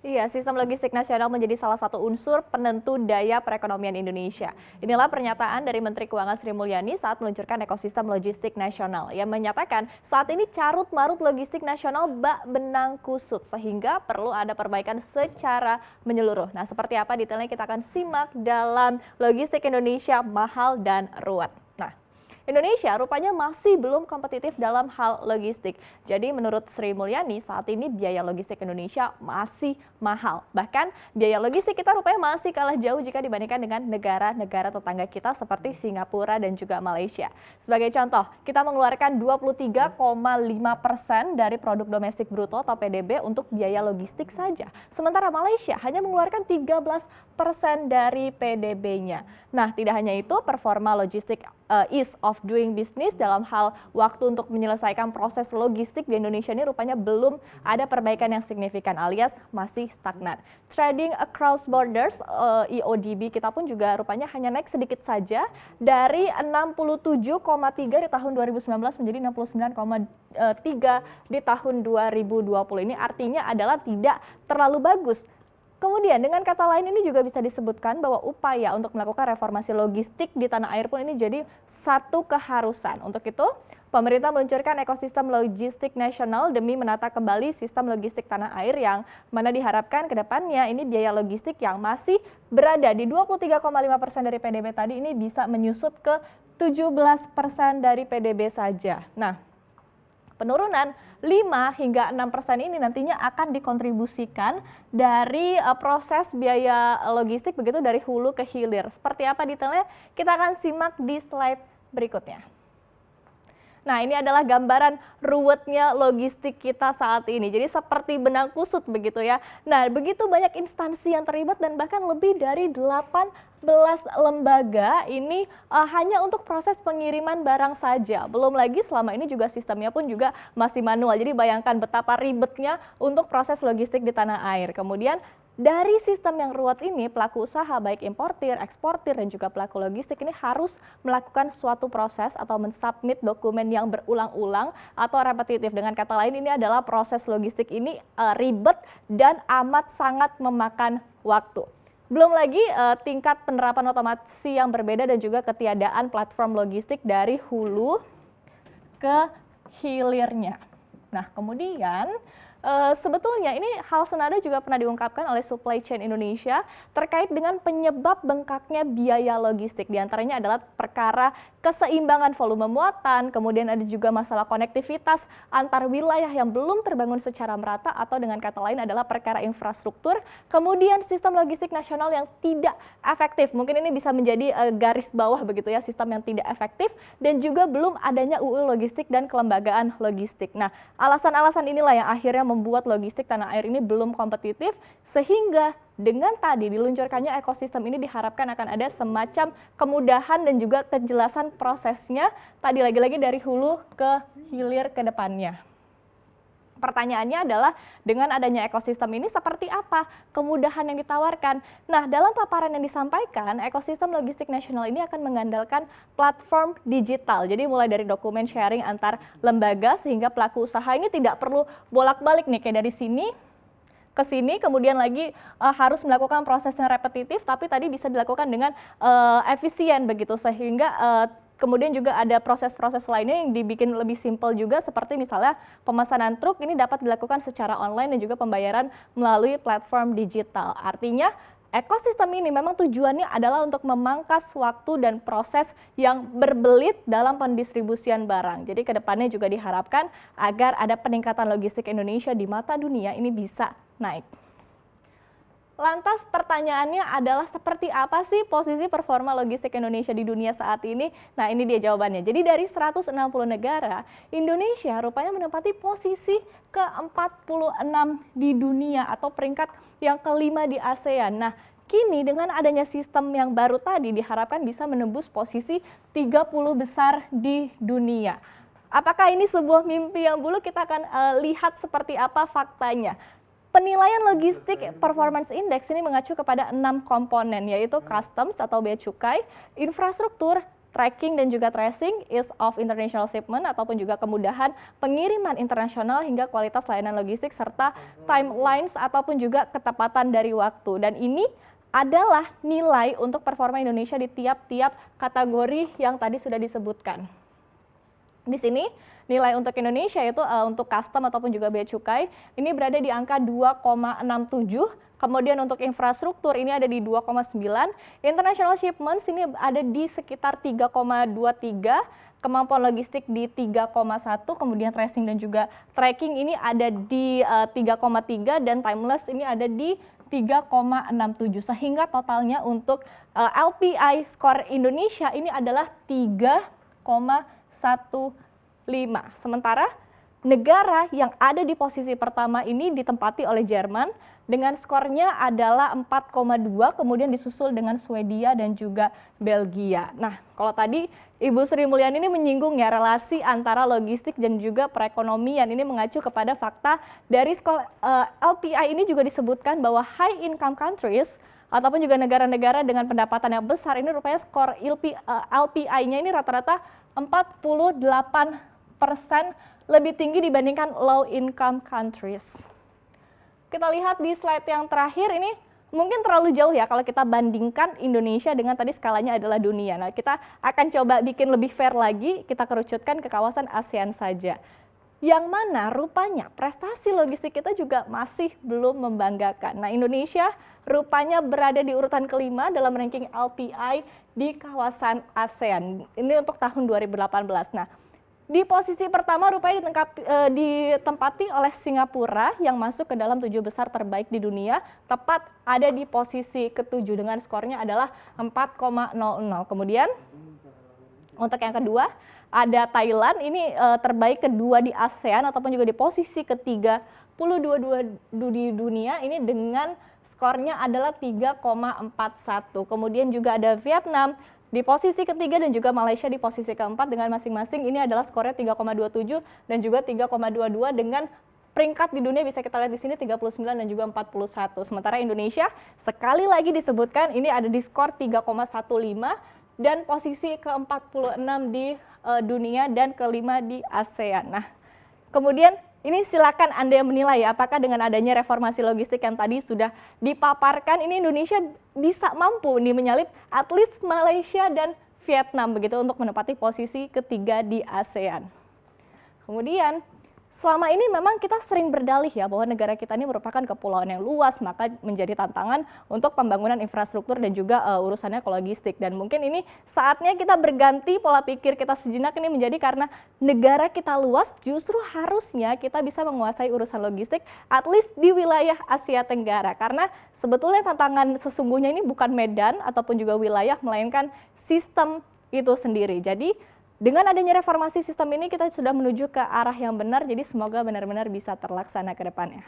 Iya, sistem logistik nasional menjadi salah satu unsur penentu daya perekonomian Indonesia. Inilah pernyataan dari Menteri Keuangan Sri Mulyani saat meluncurkan ekosistem logistik nasional yang menyatakan saat ini carut-marut logistik nasional bak benang kusut sehingga perlu ada perbaikan secara menyeluruh. Nah, seperti apa detailnya kita akan simak dalam Logistik Indonesia Mahal dan Ruwet. Indonesia rupanya masih belum kompetitif dalam hal logistik. Jadi menurut Sri Mulyani saat ini biaya logistik Indonesia masih mahal. Bahkan biaya logistik kita rupanya masih kalah jauh jika dibandingkan dengan negara-negara tetangga kita seperti Singapura dan juga Malaysia. Sebagai contoh, kita mengeluarkan 23,5% dari produk domestik bruto atau PDB untuk biaya logistik saja. Sementara Malaysia hanya mengeluarkan 13% dari PDB-nya. Nah, tidak hanya itu, performa logistik ease of doing business dalam hal waktu untuk menyelesaikan proses logistik di Indonesia ini rupanya belum ada perbaikan yang signifikan alias masih stagnan. Trading across borders EODB kita pun juga rupanya hanya naik sedikit saja dari 67,3 di tahun 2019 menjadi 69,3 di tahun 2020. Ini artinya adalah tidak terlalu bagus. Kemudian dengan kata lain ini juga bisa disebutkan bahwa upaya untuk melakukan reformasi logistik di tanah air pun ini jadi satu keharusan. Untuk itu, pemerintah meluncurkan ekosistem logistik nasional demi menata kembali sistem logistik tanah air yang mana diharapkan ke depannya ini biaya logistik yang masih berada di 23,5% dari PDB tadi ini bisa menyusut ke 17% dari PDB saja. Nah, penurunan 5 hingga 6% ini nantinya akan dikontribusikan dari proses biaya logistik begitu dari hulu ke hilir. Seperti apa detailnya? Kita akan simak di slide berikutnya. Nah, ini adalah gambaran ruwetnya logistik kita saat ini. Jadi seperti benang kusut begitu ya. Nah, begitu banyak instansi yang terlibat dan bahkan lebih dari 18 lembaga ini hanya untuk proses pengiriman barang saja. Belum lagi selama ini juga sistemnya pun juga masih manual. Jadi bayangkan betapa ribetnya untuk proses logistik di tanah air. Kemudian dari sistem yang ruwet ini, pelaku usaha baik importir, eksportir, dan juga pelaku logistik ini harus melakukan suatu proses atau mensubmit dokumen yang berulang-ulang atau repetitif. Dengan kata lain, ini adalah proses logistik ini ribet dan amat sangat memakan waktu. Belum lagi tingkat penerapan otomasi yang berbeda dan juga ketiadaan platform logistik dari hulu ke hilirnya. Nah, kemudian sebetulnya ini hal senada juga pernah diungkapkan oleh Supply Chain Indonesia terkait dengan penyebab bengkaknya biaya logistik. Di antaranya adalah perkara keseimbangan volume muatan, kemudian ada juga masalah konektivitas antar wilayah yang belum terbangun secara merata atau dengan kata lain adalah perkara infrastruktur, kemudian sistem logistik nasional yang tidak efektif. Mungkin ini bisa menjadi garis bawah begitu ya, sistem yang tidak efektif dan juga belum adanya UU logistik dan kelembagaan logistik. Nah, alasan-alasan inilah yang akhirnya membuat logistik tanah air ini belum kompetitif sehingga dengan tadi diluncurkannya ekosistem ini diharapkan akan ada semacam kemudahan dan juga kejelasan prosesnya tadi lagi-lagi dari hulu ke hilir ke depannya. Pertanyaannya adalah dengan adanya ekosistem ini seperti apa kemudahan yang ditawarkan? Nah, dalam paparan yang disampaikan, ekosistem logistik nasional ini akan mengandalkan platform digital. Jadi mulai dari dokumen sharing antar lembaga sehingga pelaku usaha ini tidak perlu bolak-balik nih kayak dari sini ke sini, kemudian lagi harus melakukan proses yang repetitif, tapi tadi bisa dilakukan dengan efisien begitu sehingga kemudian juga ada proses-proses lainnya yang dibikin lebih simpel juga seperti misalnya pemesanan truk ini dapat dilakukan secara online dan juga pembayaran melalui platform digital. Artinya ekosistem ini memang tujuannya adalah untuk memangkas waktu dan proses yang berbelit dalam pendistribusian barang. Jadi kedepannya juga diharapkan agar ada peningkatan logistik Indonesia di mata dunia ini bisa naik. Lantas pertanyaannya adalah seperti apa sih posisi performa logistik Indonesia di dunia saat ini? Nah, ini dia jawabannya. Jadi dari 160 negara, Indonesia rupanya menempati posisi ke-46 di dunia atau peringkat yang kelima di ASEAN. Nah, kini dengan adanya sistem yang baru tadi diharapkan bisa menembus posisi 30 besar di dunia. Apakah ini sebuah mimpi yang buruk? Kita akan lihat seperti apa faktanya. Penilaian logistik performance index ini mengacu kepada 6 komponen, yaitu customs atau bea cukai, infrastruktur, tracking dan juga tracing, ease of international shipment ataupun juga kemudahan pengiriman internasional hingga kualitas layanan logistik serta timelines ataupun juga ketepatan dari waktu. Dan ini adalah nilai untuk performa Indonesia di tiap-tiap kategori yang tadi sudah disebutkan. Di sini nilai untuk Indonesia itu untuk custom ataupun juga bea cukai ini berada di angka 2,67. Kemudian untuk infrastruktur ini ada di 2,9, international shipments ini ada di sekitar 3,23, kemampuan logistik di 3,1, kemudian tracing dan juga tracking ini ada di 3,3 dan timeless ini ada di 3,67 sehingga totalnya untuk LPI skor Indonesia ini adalah 3,15. Sementara negara yang ada di posisi pertama ini ditempati oleh Jerman dengan skornya adalah 4,2, kemudian disusul dengan Swedia dan juga Belgia. Nah, kalau tadi Ibu Sri Mulyani ini menyinggung ya relasi antara logistik dan juga perekonomian. Ini mengacu kepada fakta dari skor LPI ini juga disebutkan bahwa high income countries ataupun juga negara-negara dengan pendapatan yang besar ini rupanya skor LPI-nya ini rata-rata 48% lebih tinggi dibandingkan low income countries. Kita lihat di slide yang terakhir ini mungkin terlalu jauh ya kalau kita bandingkan Indonesia dengan tadi skalanya adalah dunia. Nah, kita akan coba bikin lebih fair lagi, kita kerucutkan ke kawasan ASEAN saja. Yang mana rupanya prestasi logistik kita juga masih belum membanggakan. Nah, Indonesia rupanya berada di urutan kelima dalam ranking LPI di kawasan ASEAN. Ini untuk tahun 2018. Nah, di posisi pertama rupanya ditempati oleh Singapura yang masuk ke dalam 7 besar terbaik di dunia, tepat ada di posisi ke-7 dengan skornya adalah 4,00. Kemudian untuk yang kedua ada Thailand, ini terbaik kedua di ASEAN ataupun juga di posisi ke-32 di dunia ini dengan skornya adalah 3,41. Kemudian juga ada Vietnam di posisi ketiga dan juga Malaysia di posisi keempat dengan masing-masing ini adalah skornya 3,27 dan juga 3,22 dengan peringkat di dunia bisa kita lihat di sini 39 dan juga 41. Sementara Indonesia sekali lagi disebutkan ini ada di skor 3,15 dan posisi ke-46 di dunia dan kelima di ASEAN. Nah, kemudian ini silakan Anda yang menilai ya, apakah dengan adanya reformasi logistik yang tadi sudah dipaparkan, ini Indonesia bisa mampu nih menyalip at least Malaysia dan Vietnam begitu untuk menempati posisi ketiga di ASEAN. Kemudian selama ini memang kita sering berdalih ya bahwa negara kita ini merupakan kepulauan yang luas, maka menjadi tantangan untuk pembangunan infrastruktur dan juga urusannya ke logistik. Dan mungkin ini saatnya kita berganti pola pikir kita sejenak ini menjadi karena negara kita luas justru harusnya kita bisa menguasai urusan logistik at least di wilayah Asia Tenggara. Karena sebetulnya tantangan sesungguhnya ini bukan medan ataupun juga wilayah, melainkan sistem itu sendiri. Jadi dengan adanya reformasi sistem ini kita sudah menuju ke arah yang benar, jadi semoga benar-benar bisa terlaksana ke depannya.